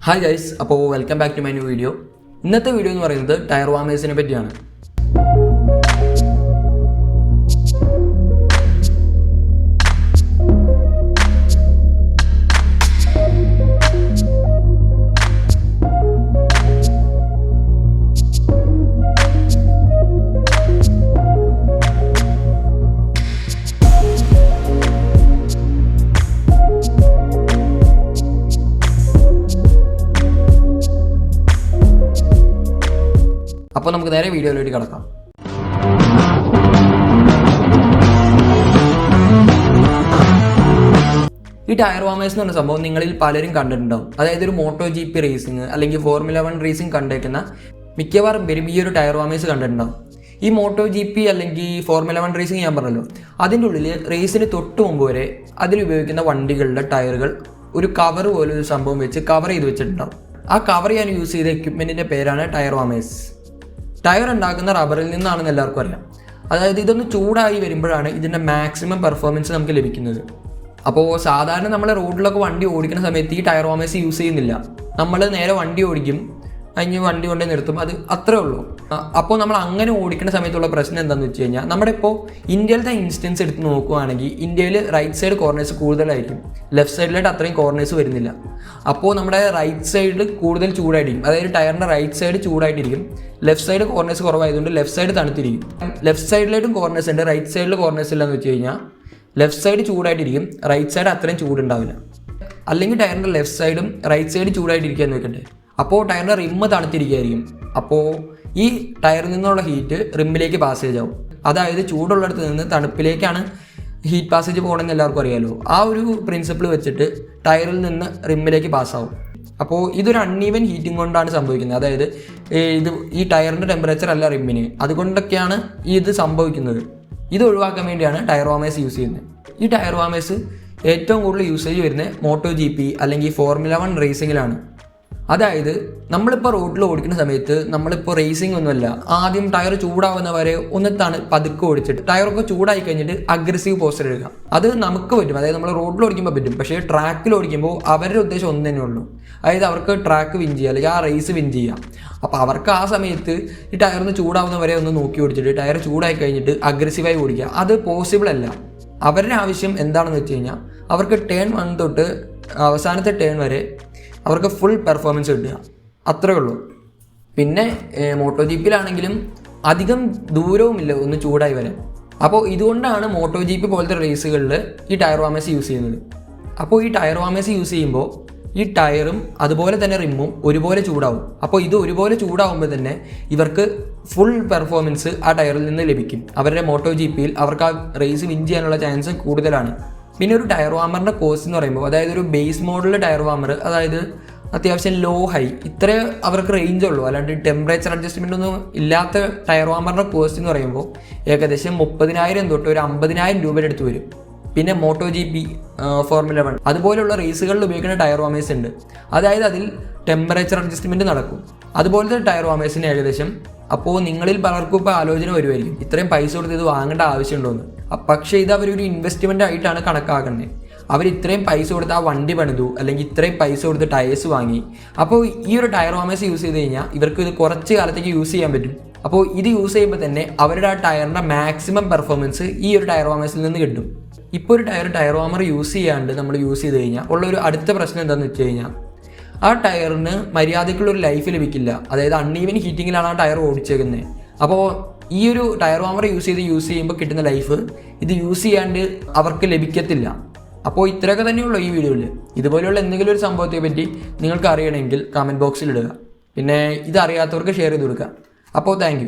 Hi guys, welcome back to my new video. ഇന്നത്തെ video എന്ന് പറയുന്നത് ടയർ വാമേഴ്സിനെ പറ്റിയാണ്. അപ്പോൾ നമുക്ക് നേരെ വീഡിയോയിലേക്ക് കടക്കാം. ഈ ടയർ വാമേഴ്സ് എന്ന് പറഞ്ഞ സംഭവം നിങ്ങളിൽ പലരും കണ്ടിട്ടുണ്ടാവും. അതായത് ഒരു മോട്ടോ GP റേസിംഗ് അല്ലെങ്കിൽ ഫോർമുല 1 റേസിംഗ് കണ്ടേക്കുന്ന മിക്കവാറും പേരും ഈ ഒരു ടയർ വാമേഴ്സ് കണ്ടിട്ടുണ്ടാവും. ഈ മോട്ടോ GP അല്ലെങ്കിൽ ഫോർമുല 1 റേസിംഗ് ഞാൻ പറഞ്ഞല്ലോ, അതിൻ്റെ ഉള്ളിൽ റേസിന് തൊട്ട് മുമ്പ് വരെ അതിലുപയോഗിക്കുന്ന വണ്ടികളുടെ ടയറുകൾ ഒരു കവർ പോലെ ഒരു സംഭവം വെച്ച് കവർ ചെയ്ത് വെച്ചിട്ടുണ്ടാവും. ആ കവർ ചെയ്യാൻ യൂസ് ചെയ്ത എക്യുപ്മെൻറ്റിൻ്റെ പേരാണ് ടയർ വാമേഴ്സ്. ടയർ ഉണ്ടാക്കുന്ന റബ്ബറിൽ നിന്നാണെന്ന് എല്ലാവർക്കും അറിയാം. അതായത് ഇതൊന്ന് ചൂടായി വരുമ്പോഴാണ് ഇതിൻ്റെ മാക്സിമം പെർഫോമൻസ് നമുക്ക് ലഭിക്കുന്നത്. അപ്പോൾ സാധാരണ നമ്മൾ റോഡിലൊക്കെ വണ്ടി ഓടിക്കുന്ന സമയത്ത് ഈ ടയർ വാമേഴ്സ് യൂസ് ചെയ്യുന്നില്ല. നമ്മൾ നേരെ വണ്ടി ഓടിക്കും, അതിന് വണ്ടി കൊണ്ട് നിർത്തും, അത് അത്രേ ഉള്ളൂ. അപ്പോൾ നമ്മൾ അങ്ങനെ ഓടിക്കുന്ന സമയത്തുള്ള പ്രശ്നം എന്താണെന്ന് വെച്ച് കഴിഞ്ഞാൽ, നമ്മുടെ ഇപ്പോൾ ഇന്ത്യയിലത്തെ ഇൻസ്റ്റൻസ് എടുത്ത് നോക്കുകയാണെങ്കിൽ ഇന്ത്യയിൽ റൈറ്റ് സൈഡ് കോർണേഴ്സ് കൂടുതലായിരിക്കും, ലെഫ്റ്റ് സൈഡിലായിട്ട് അത്രയും കോർണേഴ്സ് വരുന്നില്ല. അപ്പോൾ നമ്മുടെ റൈറ്റ് സൈഡിൽ കൂടുതൽ ചൂടായിട്ടിരിക്കും, അതായത് ടയറിൻ്റെ റൈറ്റ് സൈഡ് ചൂടായിട്ടിരിക്കും, ലെഫ്റ്റ് സൈഡ് കോർണേഴ്സ് കുറവായതുകൊണ്ട് ലെഫ്റ്റ് സൈഡ് തണുത്തിരിക്കും. ലെഫ്റ്റ് സൈഡിലായിട്ടും കോർണേഴ്സ് ഉണ്ട്, റൈറ്റ് സൈഡിൽ കോർണേഴ്സ് ഇല്ലെന്ന് വെച്ച് കഴിഞ്ഞാൽ ലെഫ്റ്റ് സൈഡ് ചൂടായിട്ടിരിക്കും, റൈറ്റ് സൈഡ് അത്രയും ചൂടുണ്ടാവില്ല. അല്ലെങ്കിൽ ടയറിൻ്റെ ലെഫ്റ്റ് സൈഡും റൈറ്റ് സൈഡ് ചൂടായിട്ടിരിക്കുക എന്ന് വെക്കട്ടെ, അപ്പോൾ ടയറിൻ്റെ റിമ്മ് തണുത്തിരിക്കുകയായിരിക്കും. അപ്പോൾ ഈ ടയറിൽ നിന്നുള്ള ഹീറ്റ് റിമ്മിലേക്ക് പാസേജ് ആവും. അതായത് ചൂടുള്ളിടത്ത് നിന്ന് തണുപ്പിലേക്കാണ് ഹീറ്റ് പാസേജ് പോകണമെന്ന് എല്ലാവർക്കും അറിയാമല്ലോ. ആ ഒരു പ്രിൻസിപ്പിൾ വെച്ചിട്ട് ടയറിൽ നിന്ന് റിമ്മിലേക്ക് പാസ്സാവും. അപ്പോൾ ഇതൊരു അൺഈവൻ ഹീറ്റിംഗ് കൊണ്ടാണ് സംഭവിക്കുന്നത്. അതായത് ഈ ടയറിൻ്റെ ടെമ്പറേച്ചർ അല്ല റിമ്മിന്, അതുകൊണ്ടൊക്കെയാണ് ഇത് സംഭവിക്കുന്നത്. ഇത് ഒഴിവാക്കാൻ വേണ്ടിയാണ് ടയർ വാമേഴ്സ് യൂസ് ചെയ്യുന്നത്. ഈ ടയർ വാമേഴ്സ് ഏറ്റവും കൂടുതൽ യൂസേജ് വരുന്നത് മോട്ടോ GP അല്ലെങ്കിൽ ഫോർമുല 1 റേസിങ്ങിലാണ്. അതായത് നമ്മളിപ്പോൾ റോഡിൽ ഓടിക്കുന്ന സമയത്ത് നമ്മളിപ്പോൾ റേസിംഗ് ഒന്നുമല്ല, ആദ്യം ടയർ ചൂടാവുന്നവരെ ഒന്ന് പതുക്കെ ഓടിച്ചിട്ട് ടയറൊക്കെ ചൂടായി കഴിഞ്ഞിട്ട് അഗ്രസീവ് പോസ്റ്റർ എടുക്കുക. അത് നമുക്ക് പറ്റും, അതായത് നമ്മൾ റോഡിൽ ഓടിക്കുമ്പോൾ പറ്റും. പക്ഷേ ട്രാക്കിൽ ഓടിക്കുമ്പോൾ അവരുടെ ഉദ്ദേശം ഒന്ന് തന്നെ ഉള്ളൂ, അതായത് അവർക്ക് ട്രാക്ക് വിൻ ചെയ്യുക അല്ലെങ്കിൽ ആ റേസ് വിൻ ചെയ്യുക. അപ്പോൾ അവർക്ക് ആ സമയത്ത് ഈ ടയറിന് ചൂടാവുന്നവരെ ഒന്ന് നോക്കി ഓടിച്ചിട്ട് ടയർ ചൂടായി കഴിഞ്ഞിട്ട് അഗ്രസീവായി ഓടിക്കുക, അത് പോസിബിൾ അല്ല. അവരുടെ ആവശ്യം എന്താണെന്ന് വെച്ച് കഴിഞ്ഞാൽ അവർക്ക് ടേൺ 1 തൊട്ട് അവസാനത്തെ ടേൺ വരെ അവർക്ക് ഫുൾ പെർഫോമൻസ് കിട്ടുക, അത്രേ ഉള്ളൂ. പിന്നെ മോട്ടോ GPയിലാണെങ്കിലും അധികം ദൂരവുമില്ല ഒന്ന് ചൂടായി വരാൻ. അപ്പോൾ ഇതുകൊണ്ടാണ് മോട്ടോ GP പോലത്തെ റേസുകളിൽ ഈ ടയർ വാമേഴ്സ് യൂസ് ചെയ്യുന്നത്. അപ്പോൾ ഈ ടയർ വാമേഴ്സ് യൂസ് ചെയ്യുമ്പോൾ ഈ ടയറും അതുപോലെ തന്നെ റിമ്മും ഒരുപോലെ ചൂടാവും. അപ്പോൾ ഇത് ഒരുപോലെ ചൂടാവുമ്പോൾ തന്നെ ഇവർക്ക് ഫുൾ പെർഫോമൻസ് ആ ടയറിൽ നിന്ന് ലഭിക്കും. അവരുടെ മോട്ടോ GPയിൽ അവർക്ക് ആ റേസ് വിൻ ചെയ്യാനുള്ള ചാൻസ് കൂടുതലാണ്. പിന്നെ ഒരു ടയർ വാമറിൻ്റെ കോസ്റ്റ് എന്ന് പറയുമ്പോൾ, അതായത് ഒരു ബേസ് മോഡൽ ടയർ വാമർ, അതായത് അത്യാവശ്യം ലോ ഹൈ ഇത്രേ അവർക്ക് റേഞ്ച് ഉള്ളൂ, അല്ലാണ്ട് ടെമ്പറേച്ചർ അഡ്ജസ്റ്റ്മെൻ്റ് ഒന്നും ഇല്ലാത്ത ടയർ വാമറിൻ്റെ കോസ്റ്റ് എന്ന് പറയുമ്പോൾ ഏകദേശം 30,000 തൊട്ട് ഒരു 50,000 രൂപയുടെ അടുത്ത് വരും. പിന്നെ മോട്ടോ GP, ഫോർമുല 1 അതുപോലെയുള്ള റേസുകളിൽ ഉപയോഗിക്കുന്ന ടയർ വാമേഴ്സ് ഉണ്ട്. അതായത് അതിൽ ടെമ്പറേച്ചർ അഡ്ജസ്റ്റ്മെൻറ്റ് നടക്കും. അതുപോലത്തെ ടയർ വാമേഴ്സിന് ഏകദേശം, അപ്പോൾ നിങ്ങളിൽ പലർക്കും ഇപ്പോൾ ആലോചന വരുമായിരിക്കും ഇത്രയും പൈസ കൊടുത്ത് ഇത് വാങ്ങേണ്ട ആവശ്യമുണ്ടോയെന്ന്. പക്ഷേ ഇത് അവരൊരു ഇൻവെസ്റ്റ്മെൻ്റ് ആയിട്ടാണ് കണക്കാക്കേണ്ടത്. അവർ ഇത്രയും പൈസ കൊടുത്ത് ആ വണ്ടി പണിതു, അല്ലെങ്കിൽ ഇത്രയും പൈസ കൊടുത്ത് ടയേഴ്സ് വാങ്ങി. അപ്പോൾ ഈ ഒരു ടയർ വാമേഴ്സ് യൂസ് ചെയ്ത് കഴിഞ്ഞാൽ ഇവർക്ക് ഇത് കുറച്ച് കാലത്തേക്ക് യൂസ് ചെയ്യാൻ പറ്റും. അപ്പോൾ ഇത് യൂസ് ചെയ്യുമ്പോൾ തന്നെ അവരുടെ ആ ടയറിൻ്റെ മാക്സിമം പെർഫോമൻസ് ഈ ഒരു ടയർ വാമേഴ്സിൽ നിന്ന് കിട്ടും. ഇപ്പോൾ ഒരു ടയർ വാമർ യൂസ് ചെയ്യാണ്ട് നമ്മൾ യൂസ് ചെയ്ത് കഴിഞ്ഞാൽ ഉള്ളൊരു അടുത്ത പ്രശ്നം എന്താണെന്ന് വെച്ച് കഴിഞ്ഞാൽ, ആ ടയറിന് മര്യാദയ്ക്കുള്ളൊരു ലൈഫ് ലഭിക്കില്ല. അതായത് അൺഈവൻ ഹീറ്റിങ്ങിലാണ് ആ ടയർ ഓടിച്ചേക്കുന്നത്. അപ്പോൾ ഈ ഒരു ടയർ വാമർ യൂസ് ചെയ്യുമ്പോൾ കിട്ടുന്ന ലൈഫ് ഇത് യൂസ് ചെയ്യാണ്ട് അവർക്ക് ലഭിക്കത്തില്ല. അപ്പോൾ ഇത്രയൊക്കെ തന്നെയുള്ളൂ ഈ വീഡിയോയിൽ. ഇതുപോലെയുള്ള എന്തെങ്കിലും ഒരു സംഭവത്തെ പറ്റി നിങ്ങൾക്ക് അറിയണമെങ്കിൽ കമൻറ്റ് ബോക്സിൽ ഇടുക. പിന്നെ ഇത് അറിയാത്തവർക്ക് ഷെയർ ചെയ്ത് കൊടുക്കുക. അപ്പോൾ താങ്ക് യു.